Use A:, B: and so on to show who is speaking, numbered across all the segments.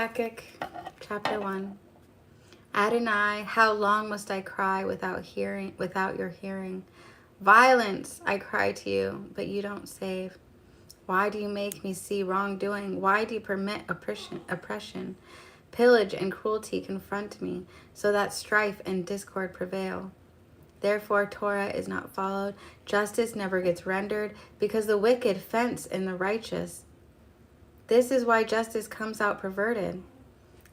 A: Habakkuk chapter 1. Adonai, how long must I cry without your hearing? Violence, I cry to you, but you don't save. Why do you make me see wrongdoing? Why do you permit oppression? Pillage and cruelty confront me, so that strife and discord prevail. Therefore, Torah is not followed, justice never gets rendered, because the wicked fence in the righteous. This is why justice comes out perverted.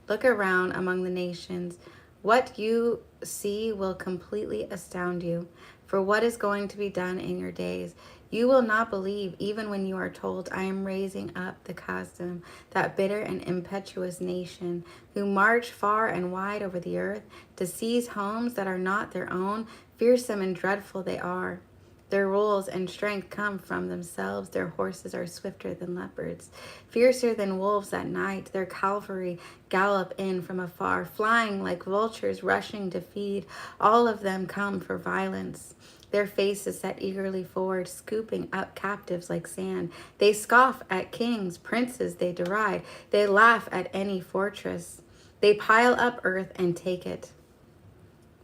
A: Look around among the nations. What you see will completely astound you. For what is going to be done in your days? You will not believe, even when you are told, I am raising up the Chasm, that bitter and impetuous nation, who march far and wide over the earth to seize homes that are not their own. Fearsome and dreadful they are. Their rules and strength come from themselves. Their horses are swifter than leopards, fiercer than wolves at night. Their cavalry gallop in from afar, flying like vultures rushing to feed. All of them come for violence. Their faces set eagerly forward, scooping up captives like sand. They scoff at kings, princes they deride. They laugh at any fortress. They pile up earth and take it.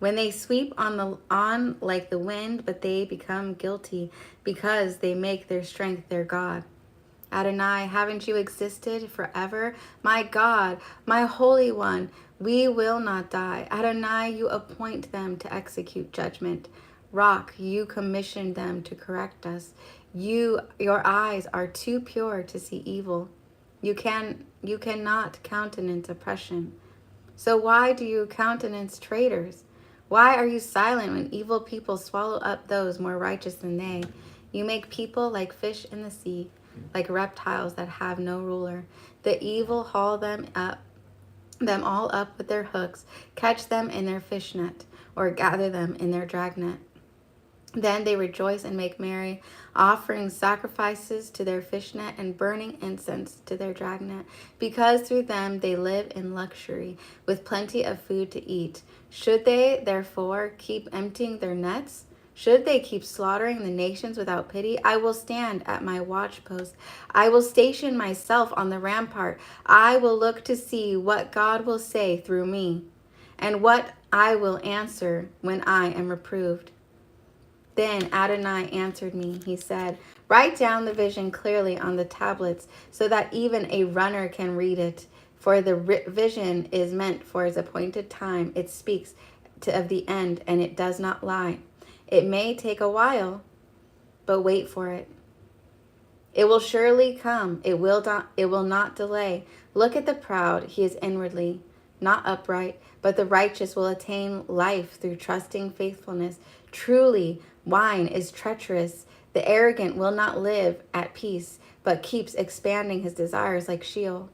A: When they sweep on like the wind, but they become guilty because they make their strength their God. Adonai, haven't you existed forever? My God, my Holy One, we will not die. Adonai, you appoint them to execute judgment. Rock, you commissioned them to correct us. Your eyes are too pure to see evil. You cannot countenance oppression. So why do you countenance traitors? Why are you silent when evil people swallow up those more righteous than they? You make people like fish in the sea, like reptiles that have no ruler. The evil haul them all up with their hooks, catch them in their fishnet, or gather them in their dragnet. Then they rejoice and make merry, offering sacrifices to their fishnet and burning incense to their dragnet, because through them they live in luxury, with plenty of food to eat. Should they, therefore, keep emptying their nets? Should they keep slaughtering the nations without pity? I will stand at my watchpost. I will station myself on the rampart. I will look to see what God will say through me, and what I will answer when I am reproved. Then Adonai answered me. He said, write down the vision clearly on the tablets so that even a runner can read it. For the vision is meant for its appointed time. It speaks of the end, and it does not lie. It may take a while, but wait for it. It will surely come. It will not delay. Look at the proud. He is inwardly not upright, but the righteous will attain life through trusting faithfulness. Truly, wine is treacherous. The arrogant will not live at peace, but keeps expanding his desires like Sheol.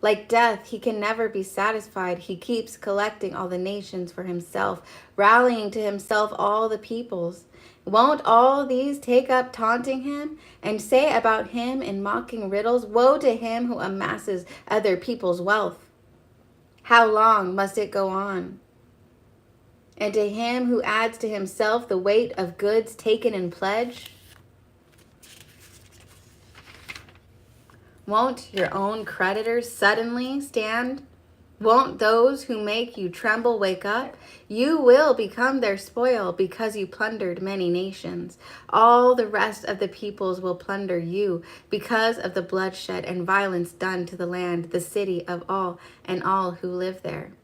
A: Like death, he can never be satisfied. He keeps collecting all the nations for himself, rallying to himself all the peoples. Won't all these take up taunting him and say about him in mocking riddles, woe to him who amasses other people's wealth? How long must it go on? And to him who adds to himself the weight of goods taken in pledge? Won't your own creditors suddenly stand? Won't those who make you tremble wake up? You will become their spoil because you plundered many nations. All the rest of the peoples will plunder you because of the bloodshed and violence done to the land, the city of all, and all who live there.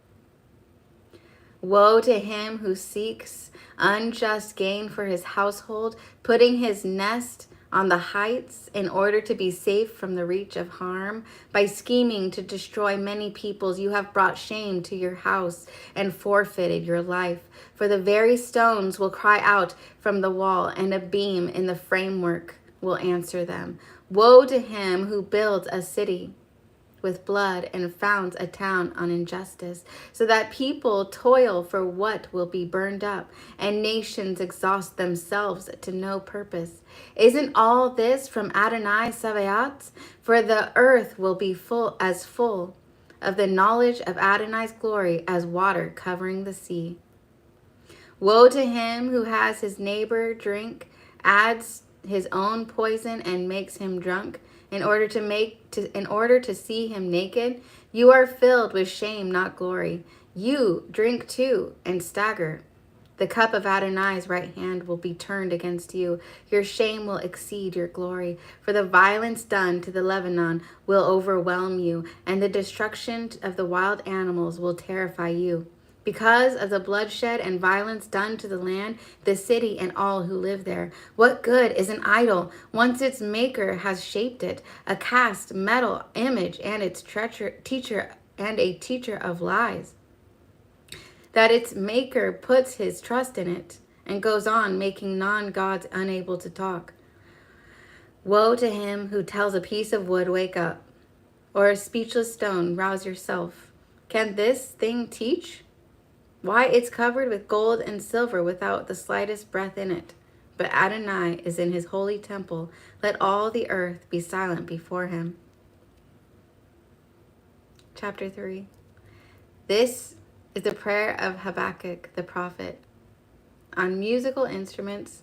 A: Woe to him who seeks unjust gain for his household, putting his nest on the heights in order to be safe from the reach of harm. By scheming to destroy many peoples, you have brought shame to your house and forfeited your life. For the very stones will cry out from the wall, and a beam in the framework will answer them. Woe to him who builds a city with blood and founds a town on injustice, so that people toil for what will be burned up, and nations exhaust themselves to no purpose. Isn't all this from Adonai Sabaoth? For the earth will be full of the knowledge of Adonai's glory as water covering the sea. Woe to him who has his neighbor drink, adds his own poison, and makes him drunk, in order to see him naked. You are filled with shame, not glory. You drink too and stagger. The cup of Adonai's right hand will be turned against you. Your shame will exceed your glory. For the violence done to the Lebanon will overwhelm you, and the destruction of the wild animals will terrify you. Because of the bloodshed and violence done to the land, the city and all who live there. What good is an idol once its maker has shaped it, a cast metal image and its teacher and a teacher of lies? That its maker puts his trust in it and goes on making non-gods unable to talk. Woe to him who tells a piece of wood, wake up, or a speechless stone, rouse yourself. Can this thing teach? Why, it's covered with gold and silver without the slightest breath in it. But Adonai is in his holy temple. Let all the earth be silent before him. Chapter 3. This is the prayer of Havakuk the prophet on musical instruments.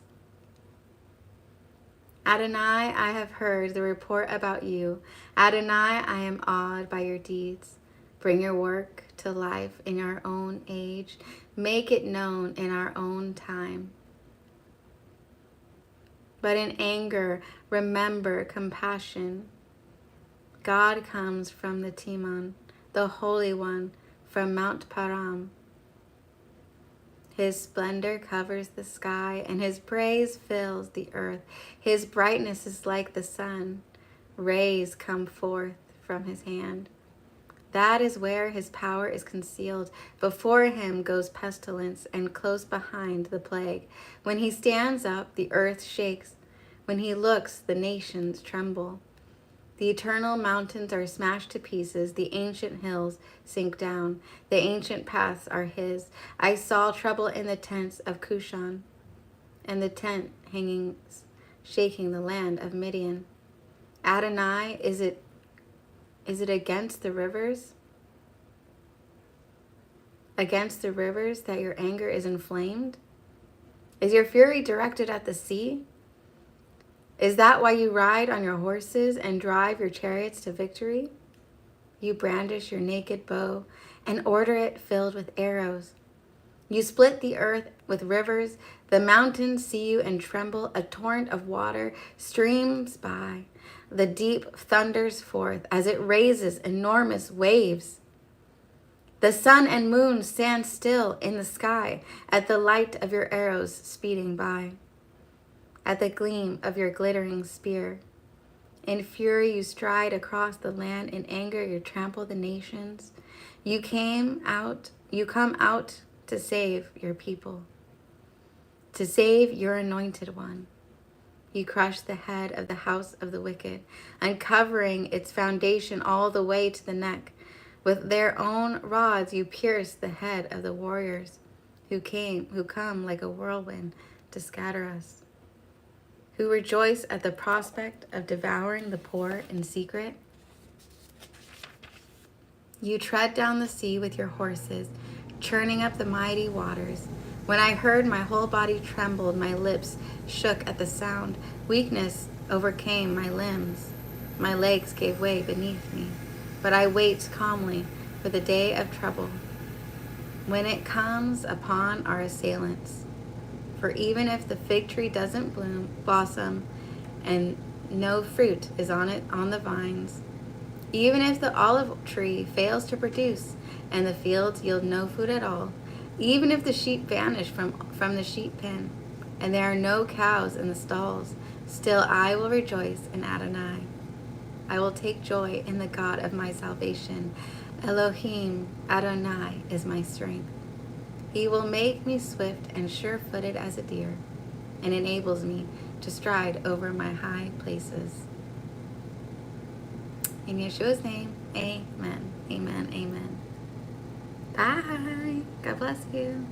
A: Adonai, I have heard the report about you. Adonai, I am awed by your deeds. Bring your work to life in our own age. Make it known in our own time. But in anger, remember compassion. God comes from the Timon, the Holy One, from Mount Param. His splendor covers the sky, and his praise fills the earth. His brightness is like the sun. Rays come forth from his hand. That is where his power is concealed. Before him goes pestilence, and close behind the plague. When he stands up, the earth shakes. When he looks, the nations tremble. The eternal mountains are smashed to pieces. The ancient hills sink down. The ancient paths are his. I saw trouble in the tents of Cushan, and the tent hangings shaking the land of Midian. Adonai, is it against the rivers? Against the rivers that your anger is inflamed? Is your fury directed at the sea? Is that why you ride on your horses and drive your chariots to victory? You brandish your naked bow and order it filled with arrows. You split the earth with rivers. The mountains see you and tremble. A torrent of water streams by. The deep thunders forth as it raises enormous waves. The sun and moon stand still in the sky at the light of your arrows speeding by, at the gleam of your glittering spear. In fury you stride across the land. In anger you trample the nations. You come out to save your people, to save your anointed one. You crush the head of the house of the wicked, uncovering its foundation all the way to the neck. With their own rods you pierce the head of the warriors who come like a whirlwind to scatter us, who rejoice at the prospect of devouring the poor in secret. You tread down the sea with your horses, churning up the mighty waters. When I heard, my whole body trembled, my lips shook at the sound. Weakness overcame my limbs. My legs gave way beneath me. But I wait calmly for the day of trouble, when it comes upon our assailants. For even if the fig tree doesn't blossom, and no fruit is on the vines, even if the olive tree fails to produce, and the fields yield no food at all, even if the sheep vanish from the sheep pen, and there are no cows in the stalls, still I will rejoice in Adonai. I will take joy in the God of my salvation. Elohim Adonai is my strength. He will make me swift and sure-footed as a deer, and enables me to stride over my high places. In Yeshua's name, amen, amen, amen. Bye. God bless you.